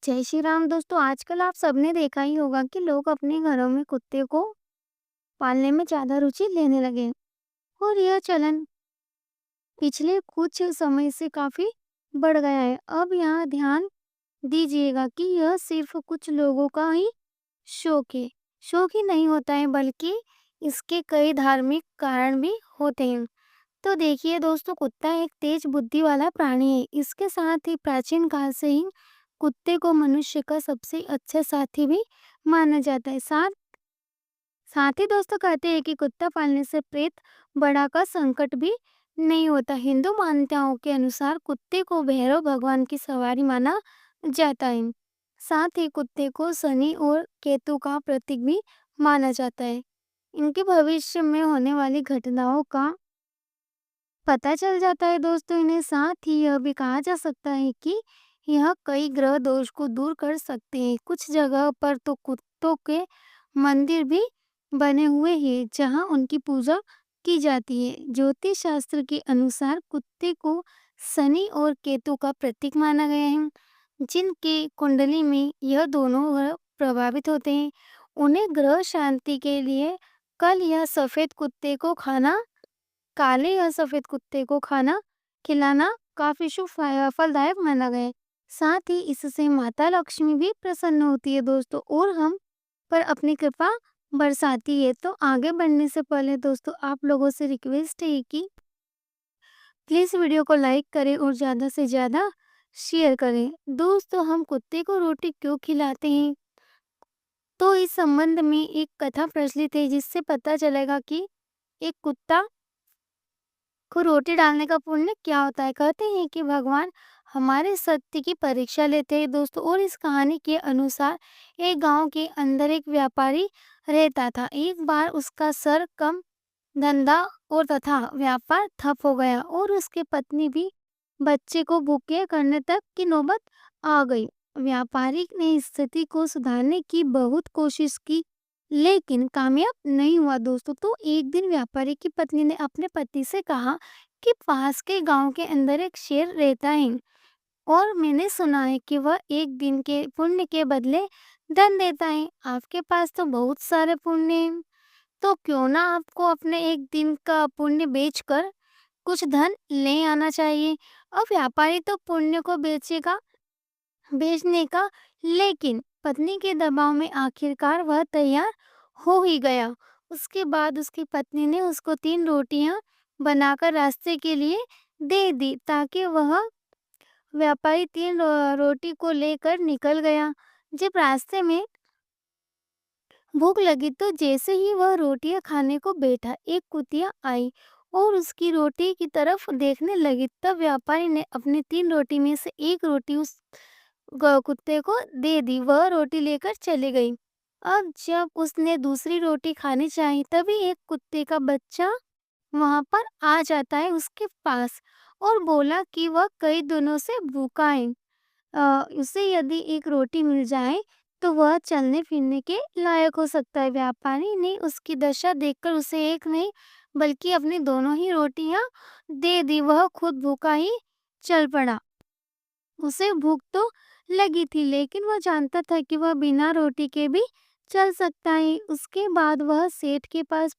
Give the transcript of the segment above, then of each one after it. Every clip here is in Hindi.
जय श्री राम दोस्तों। आजकल आप सबने देखा ही होगा कि लोग अपने घरों में कुत्ते को पालने में ज्यादा रुचि लेने लगे हैं। और यह चलन पिछले कुछ समय से काफी बढ़ गया है। अब यहाँ ध्यान दीजिएगा कि यह सिर्फ कुछ लोगों का ही शौक है। शौक ही नहीं होता है, बल्कि इसके कई धार्मिक कारण भी होते हैं। तो देखिए दोस्तों, कुत्ता एक तेज बुद्धि वाला प्राणी है। इसके साथ ही प्राचीन काल से ही कुत्ते को मनुष्य का सबसे अच्छा साथी भी माना जाता है। साथ ही दोस्तों कहते हैं कि कुत्ता पालने से प्रेत बड़ा का संकट भी नहीं होता। हिंदू मान्यताओं के अनुसार कुत्ते को भैरव भगवान की सवारी माना जाता है। साथ ही कुत्ते को शनि और केतु का प्रतीक भी माना जाता है। इनके भविष्य में होने वाली घटनाओं का पता चल जाता है दोस्तों इन्हें। साथ ही यह भी कहा जा सकता है कि यह कई ग्रह दोष को दूर कर सकते हैं। कुछ जगह पर तो कुत्तों के मंदिर भी बने हुए हैं जहां उनकी पूजा की जाती है। ज्योतिष शास्त्र के अनुसार कुत्ते को शनि और केतु का प्रतीक माना गया है। जिनके कुंडली में यह दोनों ग्रह प्रभावित होते हैं, उन्हें ग्रह शांति के लिए कल या सफेद कुत्ते को खाना काले या सफेद कुत्ते को खाना खिलाना काफी फलदायक माना गया है। साथ ही इससे माता लक्ष्मी भी प्रसन्न होती है दोस्तों, और हम पर अपनी कृपा बरसाती है। तो आगे बढ़ने से पहले दोस्तों आप लोगों से रिक्वेस्ट है कि प्लीज वीडियो को लाइक करें और ज्यादा से ज्यादा शेयर करें। दोस्तों, हम कुत्ते को रोटी क्यों खिलाते हैं, तो इस संबंध में एक कथा प्रचलित है जिससे पता चलेगा कि एक कुत्ता को रोटी डालने का पुण्य क्या होता है। कहते हैं कि भगवान हमारे सत्य की परीक्षा लेते हैं दोस्तों। और इस कहानी के अनुसार एक गांव के अंदर एक व्यापारी रहता था। एक बार उसका सर कम धंधा और तथा व्यापार ठप हो गया और उसकी पत्नी भी बच्चे को भूखे करने तक की नौबत आ गई। व्यापारी ने स्थिति को सुधारने की बहुत कोशिश की, लेकिन कामयाब नहीं हुआ दोस्तों। तो एक दिन व्यापारी की पत्नी ने अपने पति से कहा कि पास के गांव के अंदर एक शेर रहता है और मैंने सुना है कि वह एक दिन के पुण्य के बदले धन देता है। आपके पास तो बहुत सारे पुण्य हैं, तो क्यों ना आपको अपने एक दिन का पुण्य बेचकर कुछ धन ले आना चाहिए। अब व्यापारी तो पुण्य को बेचने का, लेकिन पत्नी के दबाव में आखिरकार वह तैयार हो ही गया। उसके बाद उसकी पत्नी ने उसको 3 रोटियां बनाकर रास्ते के लिए दे दी, ताकि वह व्यापारी 3 रोटी को लेकर निकल गया। जब रास्ते में भूख लगी तो जैसे ही वह रोटियां खाने को बैठा, एक कुतिया आई और उसकी रोटी की तरफ देखने लगी। तब व्यापारी ने अपनी 3 रोटी में से एक रोटी उस कुत्ते को दे दी। वह रोटी लेकर चली गई। अब जब उसने दूसरी रोटी खानी चाही, तभी एक कुत्ते का बच्चा वहां पर आ जाता है उसके पास और बोला कि वह कई दिनों से भूखा है। उसे यदि एक रोटी मिल जाए तो वह चलने फिरने के लायक हो सकता है। व्यापारी ने उसकी दशा देखकर उसे एक नहीं बल्कि अपनी दोनों ही रोटियां दे दी। वह खुद भूखा ही चल पड़ा। उसे भूख तो लगी थी, लेकिन वह जानता था कि वह बिना रोटी के भी चल सकता है। उसके बाद वह सेठ के पास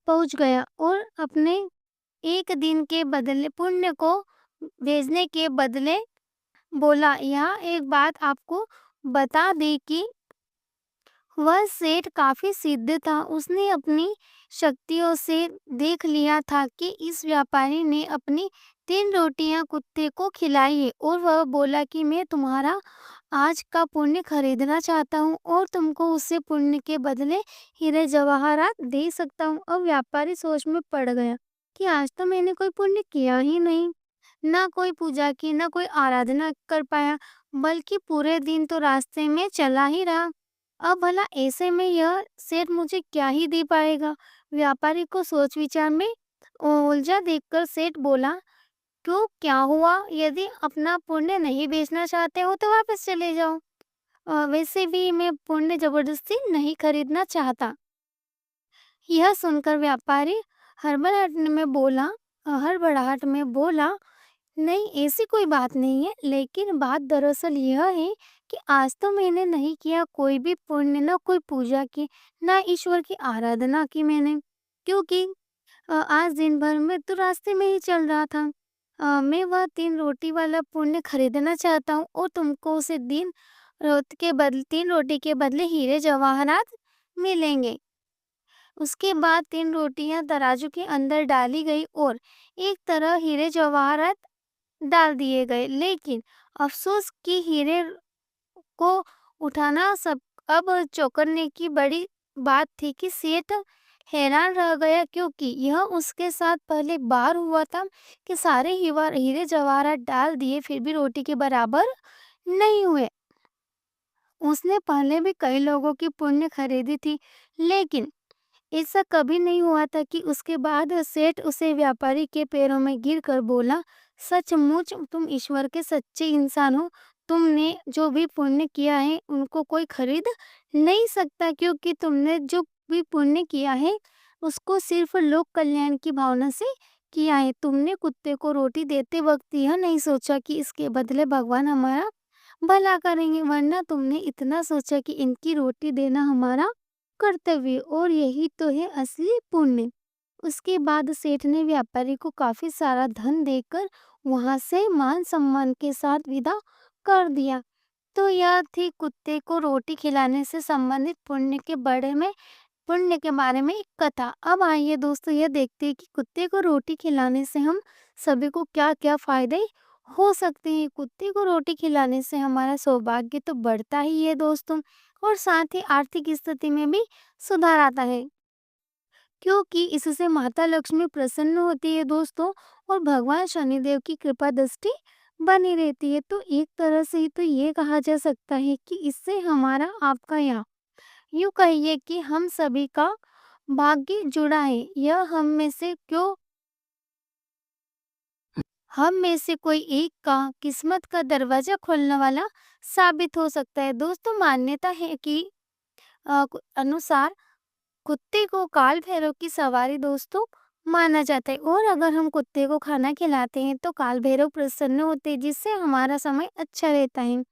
पहुंच गया और अपने एक दिन के बदले पुण्य को भेजने के बदले बोला, यहाँ एक बात आपको बता दे कि वह सेठ काफी सिद्ध था। उसने अपनी शक्तियों से देख लिया था कि इस व्यापारी ने अपनी 3 रोटियां कुत्ते को खिलाई है, और वह बोला कि मैं तुम्हारा आज का पुण्य खरीदना चाहता हूँ और तुमको उससे पुण्य के बदले हीरे जवाहरात दे सकता हूँ। अब व्यापारी सोच में पड़ गया कि आज तो मैंने कोई पुण्य किया ही नहीं, ना कोई पूजा की, ना कोई आराधना कर पाया, बल्कि पूरे दिन तो रास्ते में चला ही रहा। अब भला ऐसे में यह सेठ मुझे क्या ही दे पाएगा। व्यापारी को सोच विचार में उलझा देखकर सेठ बोला, क्यों, क्या हुआ? यदि अपना पुण्य नहीं बेचना चाहते हो तो वापस चले जाओ। वैसे भी मैं पुण्य जबरदस्ती नहीं खरीदना चाहता। यह सुनकर व्यापारी हड़बड़ाहट में बोला, नहीं, ऐसी कोई बात नहीं है, लेकिन बात दरअसल यह है कि आज तो मैंने नहीं किया कोई भी पुण्य, ना कोई पूजा की, ना ईश्वर की आराधना की मैंने। क्योंकि आज दिन भर मैं तो रास्ते में ही चल रहा था। मैं वह 3 रोटी वाला पुण्य खरीदना चाहता हूँ और तुमको उसे 3 रोटी के बदले हीरे जवाहरात मिलेंगे। उसके बाद 3 रोटियां तराजू के अंदर डाली गई और एक तरह हीरे जवाहरात डाल दिए गए। लेकिन अफ़सोस कि हीरे को उठाना सब अब चौंकाने की बड़ी बात थी कि सेठ हैरान रह गया, क्योंकि यह उसके साथ पहले बार हुआ था कि सारे हीरे जवाहरात डाल दिए फिर भी रोटी के बराबर नहीं हुए। उसने पहले भी कई लोगों की पुण्य खरीदी थी, लेकिन ऐसा कभी नहीं हुआ था कि उसके बाद सेठ उसे व्यापारी के पैरों में गिरकर बोला, सचमुच तुम ईश्वर के सच्चे इंसान हो। तुमने जो भी पुण्य किया है उनको कोई खरीद नहीं सकता, क्योंकि तुमने जो भी पुण्य किया है उसको सिर्फ लोक कल्याण की भावना से किया है। तुमने कुत्ते को रोटी देते वक्त यह नहीं सोचा कि इसके बदले भगवान हमारा भला करेंगे, वरना तुमने इतना सोचा कि इनकी रोटी देना हमारा कर्तव्य, और यही तो है असली पुण्य। उसके बाद सेठ ने व्यापारी को काफी सारा धन देकर वहां से मान सम्मान के साथ विदा कर दिया। तो यह थी कुत्ते को रोटी खिलाने से संबंधित पुण्य के बारे में एक कथा। अब आइए दोस्तों, ये देखते हैं कि कुत्ते को रोटी खिलाने से हम सभी को क्या-क्या फायदे हो सकते हैं। कुत्ते को रोटी खिलाने से हमारा सौभाग्य तो बढ़ता ही है दोस्तों, और साथ ही आर्थिक स्थिति में भी सुधार आता है, क्योंकि इससे माता लक्ष्मी प्रसन्न होती है दोस्तों, और भगवान शनिदेव की कृपा दृष्टि बनी रहती है। तो एक तरह से ही तो ये कहा जा सकता है कि इससे हमारा आपका यहाँ यूँ कहिए कि हम सभी का भाग्य जुड़ा है। यह हम में से कोई एक का किस्मत का दरवाजा खोलने वाला साबित हो सकता है। दोस्तों, मान्यता है कि अनुसार कुत्ते को काल भैरव की सवारी दोस्तों माना जाता है, और अगर हम कुत्ते को खाना खिलाते हैं तो काल भैरव प्रसन्न होते हैं, जिससे हमारा समय अच्छा रहता है।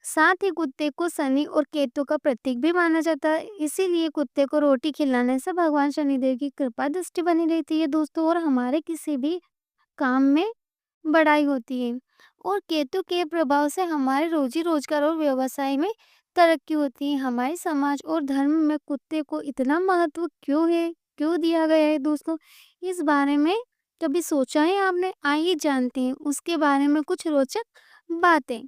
साथ ही कुत्ते को शनि और केतु का प्रतीक भी माना जाता है, इसीलिए कुत्ते को रोटी खिलाने से भगवान शनिदेव की कृपा दृष्टि बनी रहती है दोस्तों, और हमारे किसी भी काम में बढ़ाई होती है। और केतु के प्रभाव से हमारे रोजी रोजगार और व्यवसाय में तरक्की होती है। हमारे समाज और धर्म में कुत्ते को इतना महत्व क्यों दिया गया है दोस्तों, इस बारे में कभी सोचा है आपने? आइए जानते हैं उसके बारे में कुछ रोचक बातें।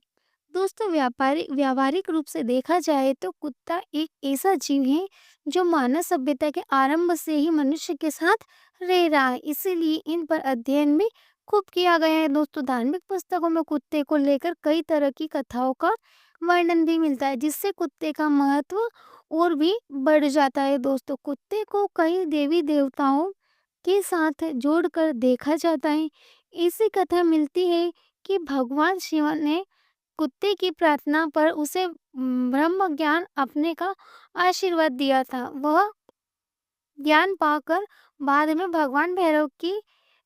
दोस्तों, व्यावहारिक रूप से देखा जाए तो कुत्ता एक ऐसा जीव है जो मानव सभ्यता के आरंभ से ही मनुष्य के साथ रह रहा है, इसीलिए इन पर अध्ययन भी खूब किया गया है दोस्तों। धार्मिक पुस्तकों में कुत्ते को लेकर कई तरह की कथाओं का वर्णन भी मिलता है, जिससे कुत्ते का महत्व और भी बढ़ जाता है दोस्तों। कुत्ते को कई देवी देवताओं के साथ जोड़कर देखा जाता है। ऐसी कथा मिलती है कि भगवान शिव ने कुत्ते की प्रार्थना पर उसे ब्रह्म ज्ञान अपने का आशीर्वाद दिया था। वह ज्ञान पाकर बाद में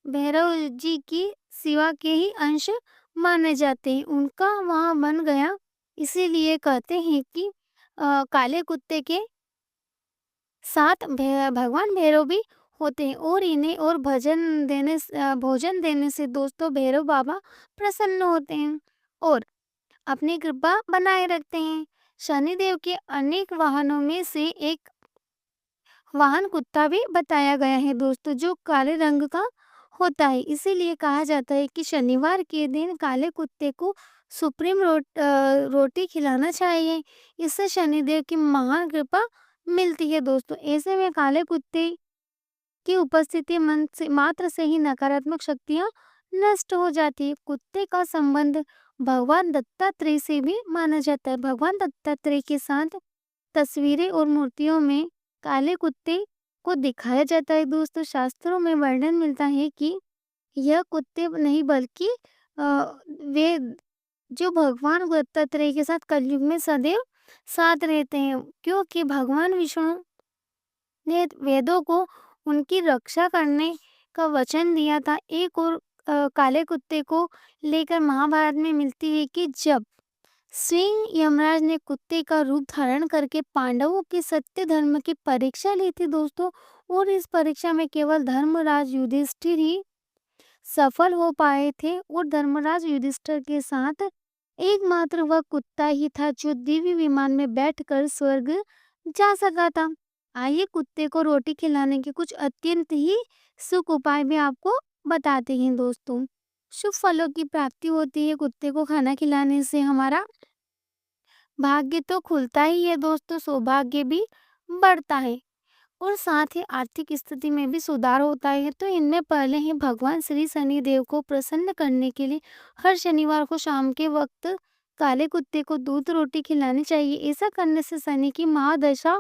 भैरव जी की शिवा के ही अंश माने जाते हैं। उनका वहाँ बन गया, इसीलिए कहते हैं कि काले कुत्ते के साथ भगवान भैरव भी होते हैं, और इन्हें और भोजन देने से दोस्तों भैरव बाबा प्रसन्न होते हैं और अपनी कृपा बनाए रखते हैं। शनिदेव के अनेक वाहनों में से एक वाहन कुत्ता भी बताया गया है दोस्तों, जो काले रंग का होता है। इसीलिए कहा जाता है कि शनिवार के दिन काले कुत्ते को रोटी खिलाना चाहिए। इससे शनिदेव की महान कृपा मिलती है दोस्तों। ऐसे में काले कुत्ते की उपस्थिति मन से मात्र से ही नकारात्मक शक्तियां नष्ट हो जाती है। कुत्ते का संबंध भगवान दत्तात्रेय से भी माना जाता है। भगवान दत्तात्रेय के साथ तस्वीरें और मूर्तियों में काले कुत्ते को दिखाया जाता है दोस्तों। शास्त्रों में वर्णन मिलता है कि यह कुत्ते नहीं बल्कि वे जो भगवान दत्तात्रेय के साथ कलयुग में सदैव साथ रहते हैं, क्योंकि भगवान विष्णु ने वेदों को उनकी रक्षा करने का वचन दिया था। एक और काले कुत्ते को लेकर महाभारत में मिलती है कि जब सिंह यमराज ने कुत्ते का रूप धारण करके पांडवों के सत्य धर्म की परीक्षा ली थी दोस्तों। और इस परीक्षा में केवल धर्मराज युधिष्ठिर ही सफल हो पाए थे और धर्मराज युधिष्ठिर के साथ एकमात्र वह कुत्ता ही था जो दिव्य विमान में बैठकर स्वर्ग जा सका था। आइए कुत्ते को रोटी खिलाने के कुछ अत्यंत ही सुख उपाय भी आपको बताते हैं दोस्तों। शुभ फलों की प्राप्ति होती है कुत्ते को खाना खिलाने से। हमारा भाग्य तो खुलता ही है दोस्तों, सौभाग्य भी बढ़ता है और साथ ही आर्थिक स्थिति में भी सुधार होता है। तो इनमें पहले ही भगवान श्री शनिदेव को प्रसन्न करने के लिए हर शनिवार को शाम के वक्त काले कुत्ते को दूध रोटी खिलानी चाहिए। ऐसा करने से शनि की महादशा,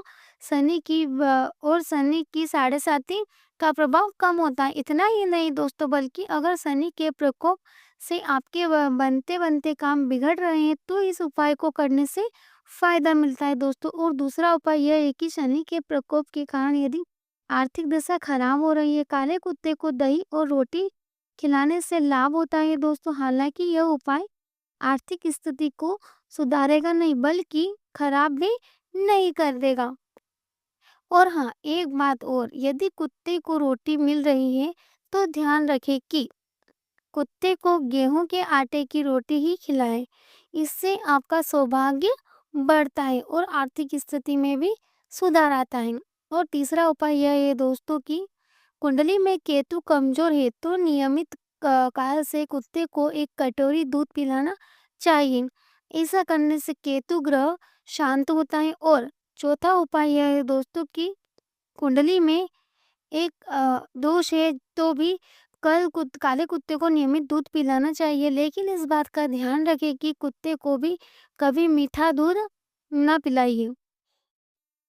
और शनि की साढ़े साती का प्रभाव कम होता है। इतना ही नहीं दोस्तों, बल्कि अगर शनि के प्रकोप से आपके बनते बनते काम बिगड़ रहे हैं तो इस उपाय को करने से फायदा मिलता है दोस्तों। और दूसरा उपाय यह है कि शनि के प्रकोप के कारण यदि आर्थिक दशा खराब हो रही है, काले कुत्ते को दही और रोटी खिलाने से लाभ होता है दोस्तों। हालांकि यह उपाय आर्थिक स्थिति को सुधारेगा नहीं, बल्कि खराब भी नहीं कर देगा। और हाँ, एक बात और, यदि कुत्ते को रोटी मिल रही है तो ध्यान रखें कि कुत्ते को गेहूं के आटे की रोटी ही खिलाएं। इससे आपका सौभाग्य बढ़ता है और आर्थिक स्थिति में भी सुधार आता है। और तीसरा उपाय यह है दोस्तों कि कुंडली में केतु कमजोर है तो नियमित काल से कुत्ते को एक कटोरी दूध पिलाना चाहिए। ऐसा करने से केतु ग्रह शांत होता है। और चौथा उपाय यह है दोस्तों कि कुंडली में एक दोष है तो भी काले कुत्ते को नियमित दूध पिलाना चाहिए, लेकिन इस बात का ध्यान रखें कि कुत्ते को भी कभी मीठा दूध ना पिलाइए।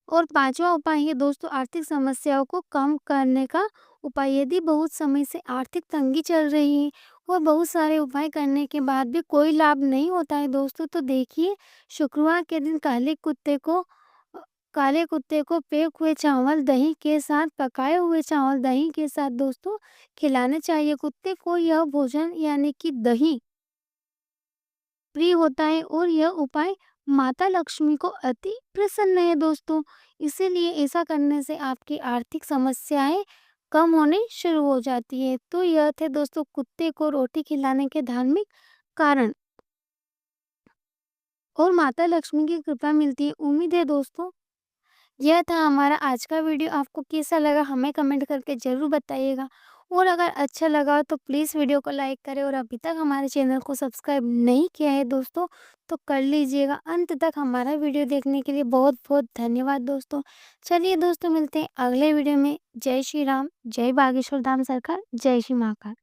और पांचवा उपाय है दोस्तों आर्थिक समस्याओं को कम करने का उपाय। यदि बहुत समय से आर्थिक तंगी चल रही है और बहुत सारे उपाय करने के बाद भी कोई लाभ नहीं होता है दोस्तों, तो देखिए शुक्रवार के दिन काले कुत्ते को पैक हुए चावल दही के साथ, पकाए हुए चावल दही के साथ दोस्तों खिलाने चाहिए। कुत्ते को यह भोजन यानी कि दही प्रिय होता है और यह उपाय माता लक्ष्मी को अति प्रसन्न है दोस्तों। इसीलिए ऐसा करने से आपकी आर्थिक समस्याएं कम होने शुरू हो जाती है। तो यह थे दोस्तों कुत्ते को रोटी खिलाने के धार्मिक कारण और माता लक्ष्मी की कृपा मिलती है। उम्मीद है दोस्तों यह था हमारा आज का वीडियो। आपको कैसा लगा हमें कमेंट करके ज़रूर बताइएगा। और अगर अच्छा लगा तो प्लीज़ वीडियो को लाइक करें और अभी तक हमारे चैनल को सब्सक्राइब नहीं किया है दोस्तों तो कर लीजिएगा। अंत तक हमारा वीडियो देखने के लिए बहुत बहुत धन्यवाद दोस्तों। चलिए दोस्तों मिलते हैं अगले वीडियो में। जय श्री राम, जय बागेश्वर धाम सरकार, जय श्री महाकाल।